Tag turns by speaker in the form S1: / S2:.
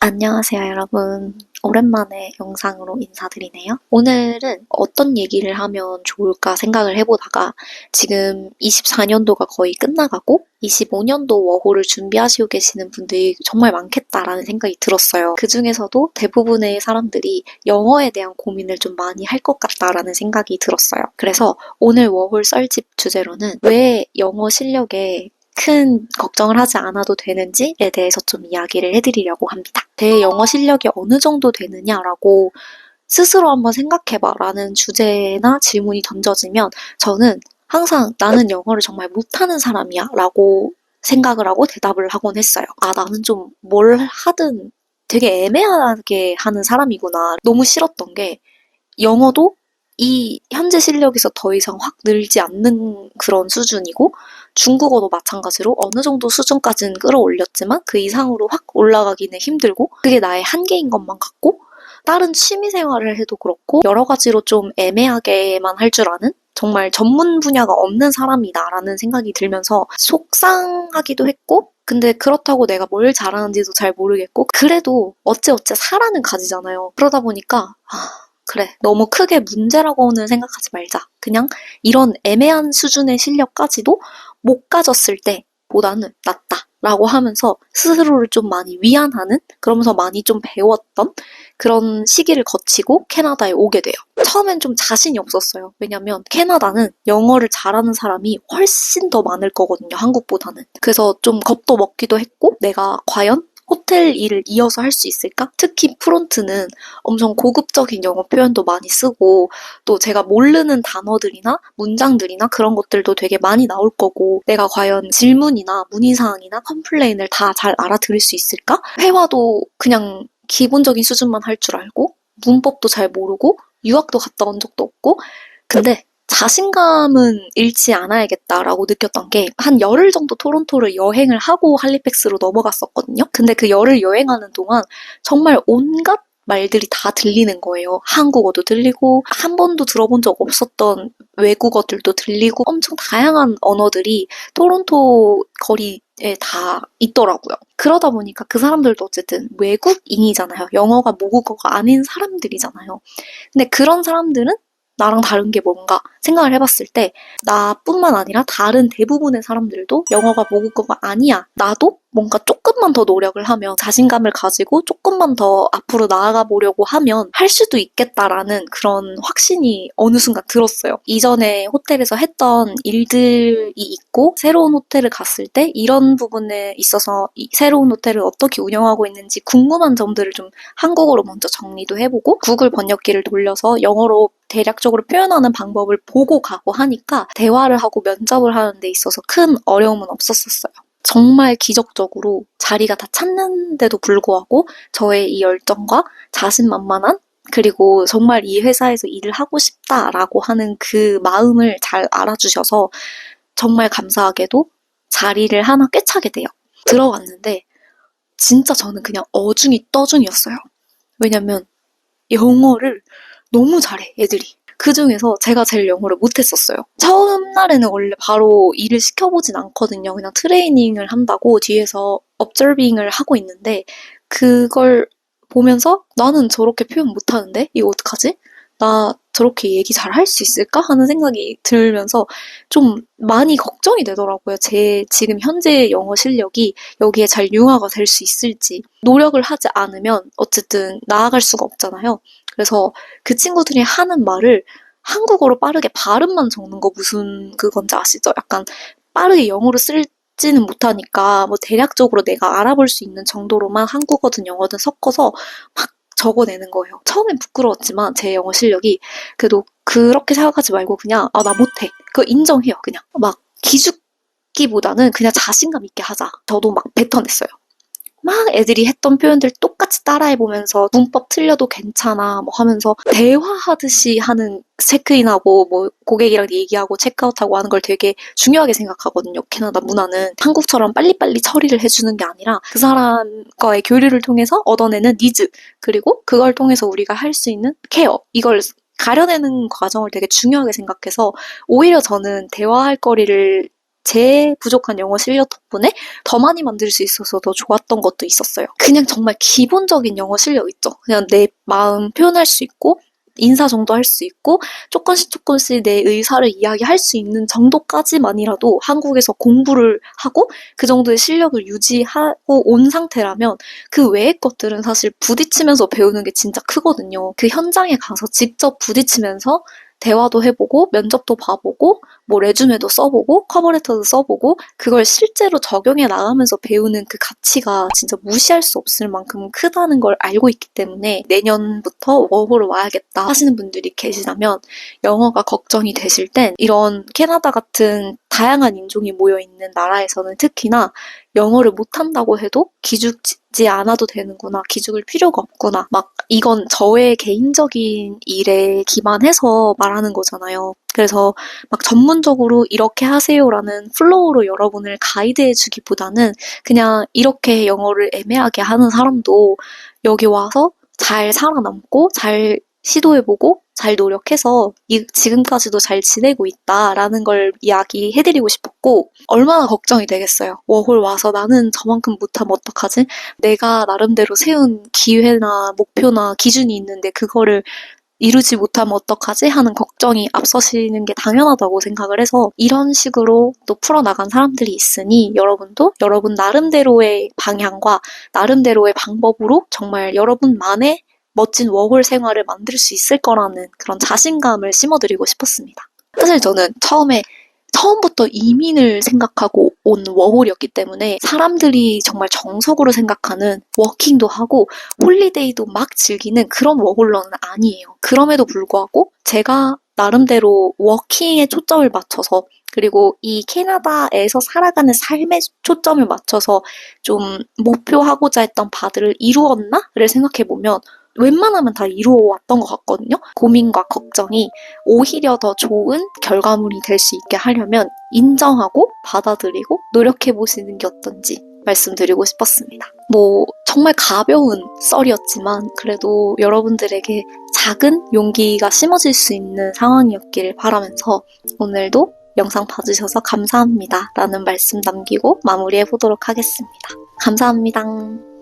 S1: 안녕하세요, 여러분. 오랜만에 영상으로 인사드리네요. 오늘은 어떤 얘기를 하면 좋을까 생각을 해보다가 지금 24년도가 거의 끝나가고 25년도 워홀을 준비하시고 계시는 분들이 정말 많겠다라는 생각이 들었어요. 그 중에서도 대부분의 사람들이 영어에 대한 고민을 좀 많이 할 것 같다라는 생각이 들었어요. 그래서 오늘 워홀 썰집 주제로는 왜 영어 실력에 큰 걱정을 하지 않아도 되는지에 대해서 좀 이야기를 해드리려고 합니다. 내 영어 실력이 어느 정도 되느냐라고 스스로 한번 생각해봐 라는 주제나 질문이 던져지면 저는 항상 나는 영어를 정말 못하는 사람이야 라고 생각을 하고 대답을 하곤 했어요. 아, 나는 좀 뭘 하든 되게 애매하게 하는 사람이구나. 너무 싫었던 게 영어도 이 현재 실력에서 더 이상 확 늘지 않는 그런 수준이고 중국어도 마찬가지로 어느 정도 수준까지는 끌어올렸지만 그 이상으로 확 올라가기는 힘들고 그게 나의 한계인 것만 같고 다른 취미 생활을 해도 그렇고 여러 가지로 좀 애매하게만 할 줄 아는 정말 전문 분야가 없는 사람이다라는 생각이 들면서 속상하기도 했고 근데 그렇다고 내가 뭘 잘하는지도 잘 모르겠고 그래도 어째어째 사라는 가지잖아요. 그러다 보니까 그래, 너무 크게 문제라고는 생각하지 말자. 그냥 이런 애매한 수준의 실력까지도 못 가졌을 때보다는 낫다. 라고 하면서 스스로를 좀 많이 위안하는, 그러면서 많이 좀 배웠던 그런 시기를 거치고 캐나다에 오게 돼요. 처음엔 좀 자신이 없었어요. 왜냐면 캐나다는 영어를 잘하는 사람이 훨씬 더 많을 거거든요. 한국보다는. 그래서 좀 겁도 먹기도 했고 내가 과연 호텔 일을 이어서 할 수 있을까? 특히 프론트는 엄청 고급적인 영어 표현도 많이 쓰고 또 제가 모르는 단어들이나 문장들이나 그런 것들도 되게 많이 나올 거고 내가 과연 질문이나 문의사항이나 컴플레인을 다 잘 알아들을 수 있을까? 회화도 그냥 기본적인 수준만 할 줄 알고 문법도 잘 모르고 유학도 갔다 온 적도 없고 근데 자신감은 잃지 않아야겠다라고 느꼈던 게 한 열흘 정도 토론토를 여행을 하고 할리팩스로 넘어갔었거든요. 근데 그 열흘 여행하는 동안 정말 온갖 말들이 다 들리는 거예요. 한국어도 들리고 한 번도 들어본 적 없었던 외국어들도 들리고 엄청 다양한 언어들이 토론토 거리에 다 있더라고요. 그러다 보니까 그 사람들도 어쨌든 외국인이잖아요. 영어가 모국어가 아닌 사람들이잖아요. 근데 그런 사람들은 나랑 다른 게 뭔가 생각을 해봤을 때 나뿐만 아니라 다른 대부분의 사람들도 영어가 모국어가 아니야. 나도 뭔가 조금만 더 노력을 하면 자신감을 가지고 조금만 더 앞으로 나아가 보려고 하면 할 수도 있겠다라는 그런 확신이 어느 순간 들었어요. 이전에 호텔에서 했던 일들이 있고 새로운 호텔을 갔을 때 이런 부분에 있어서 이 새로운 호텔을 어떻게 운영하고 있는지 궁금한 점들을 좀 한국어로 먼저 정리도 해보고 구글 번역기를 돌려서 영어로 대략적으로 표현하는 방법을 보고 가고 하니까 대화를 하고 면접을 하는 데 있어서 큰 어려움은 없었었어요. 정말 기적적으로 자리가 다 찼는데도 불구하고 저의 이 열정과 자신만만한 그리고 정말 이 회사에서 일을 하고 싶다라고 하는 그 마음을 잘 알아주셔서 정말 감사하게도 자리를 하나 꿰차게 돼요. 들어갔는데 진짜 저는 그냥 어중이 떠중이었어요. 왜냐면 영어를 너무 잘해, 애들이. 그중에서 제가 제일 영어를 못했었어요. 처음 날에는 원래 바로 일을 시켜보진 않거든요. 그냥 트레이닝을 한다고 뒤에서 observing을 하고 있는데 그걸 보면서 나는 저렇게 표현 못하는데? 이거 어떡하지? 나 저렇게 얘기 잘 할 수 있을까? 하는 생각이 들면서 좀 많이 걱정이 되더라고요. 제 지금 현재 영어 실력이 여기에 잘 융화가 될 수 있을지. 노력을 하지 않으면 어쨌든 나아갈 수가 없잖아요. 그래서 그 친구들이 하는 말을 한국어로 빠르게 발음만 적는 거 무슨 그건지 아시죠? 약간 빠르게 영어로 쓰지는 못하니까 뭐 대략적으로 내가 알아볼 수 있는 정도로만 한국어든 영어든 섞어서 막 적어내는 거예요. 처음엔 부끄러웠지만 제 영어 실력이 그래도 그렇게 생각하지 말고 그냥 나 못해. 그거 인정해요. 그냥 막 기죽기보다는 그냥 자신감 있게 하자. 저도 막 뱉어냈어요. 막 애들이 했던 표현들 똑같이 따라해보면서 문법 틀려도 괜찮아 뭐 하면서 대화하듯이 하는 체크인하고 뭐 고객이랑 얘기하고 체크아웃하고 하는 걸 되게 중요하게 생각하거든요. 캐나다 문화는 한국처럼 빨리빨리 처리를 해주는 게 아니라 그 사람과의 교류를 통해서 얻어내는 니즈 그리고 그걸 통해서 우리가 할 수 있는 케어 이걸 가려내는 과정을 되게 중요하게 생각해서 오히려 저는 대화할 거리를 제 부족한 영어 실력 덕분에 더 많이 만들 수 있어서 더 좋았던 것도 있었어요. 그냥 정말 기본적인 영어 실력 있죠. 그냥 내 마음 표현할 수 있고 인사 정도 할 수 있고 조금씩 내 의사를 이야기할 수 있는 정도까지만이라도 한국에서 공부를 하고 그 정도의 실력을 유지하고 온 상태라면 그 외의 것들은 사실 부딪히면서 배우는 게 진짜 크거든요. 그 현장에 가서 직접 부딪히면서 대화도 해보고 면접도 봐보고 뭐 레주메도 써보고 커버레터도 써보고 그걸 실제로 적용해 나가면서 배우는 그 가치가 진짜 무시할 수 없을 만큼 크다는 걸 알고 있기 때문에 내년부터 워홀을 와야겠다 하시는 분들이 계시다면 영어가 걱정이 되실 땐 이런 캐나다 같은 다양한 인종이 모여있는 나라에서는 특히나 영어를 못한다고 해도 기죽지 않아도 되는구나, 기죽을 필요가 없구나, 막 이건 저의 개인적인 일에 기반해서 말하는 거잖아요. 그래서 막 전문적으로 이렇게 하세요라는 플로우로 여러분을 가이드해주기보다는 그냥 이렇게 영어를 애매하게 하는 사람도 여기 와서 잘 살아남고 잘 시도해보고 잘 노력해서 지금까지도 잘 지내고 있다라는 걸 이야기해드리고 싶었고 얼마나 걱정이 되겠어요. 워홀 와서 나는 저만큼 못하면 어떡하지? 내가 나름대로 세운 기회나 목표나 기준이 있는데 그거를 이루지 못하면 어떡하지? 하는 걱정이 앞서시는 게 당연하다고 생각을 해서 이런 식으로 또 풀어나간 사람들이 있으니 여러분도 여러분 나름대로의 방향과 나름대로의 방법으로 정말 여러분만의 멋진 워홀 생활을 만들 수 있을 거라는 그런 자신감을 심어드리고 싶었습니다. 사실 저는 처음부터 이민을 생각하고 온 워홀이었기 때문에 사람들이 정말 정석으로 생각하는 워킹도 하고 홀리데이도 막 즐기는 그런 워홀러는 아니에요. 그럼에도 불구하고 제가 나름대로 워킹에 초점을 맞춰서 그리고 이 캐나다에서 살아가는 삶에 초점을 맞춰서 좀 목표하고자 했던 바들을 이루었나를 생각해보면 웬만하면 다 이루어왔던 것 같거든요. 고민과 걱정이 오히려 더 좋은 결과물이 될 수 있게 하려면 인정하고 받아들이고 노력해보시는 게 어떤지 말씀드리고 싶었습니다. 뭐 정말 가벼운 썰이었지만 그래도 여러분들에게 작은 용기가 심어질 수 있는 상황이었기를 바라면서 오늘도 영상 봐주셔서 감사합니다 라는 말씀 남기고 마무리해보도록 하겠습니다. 감사합니다.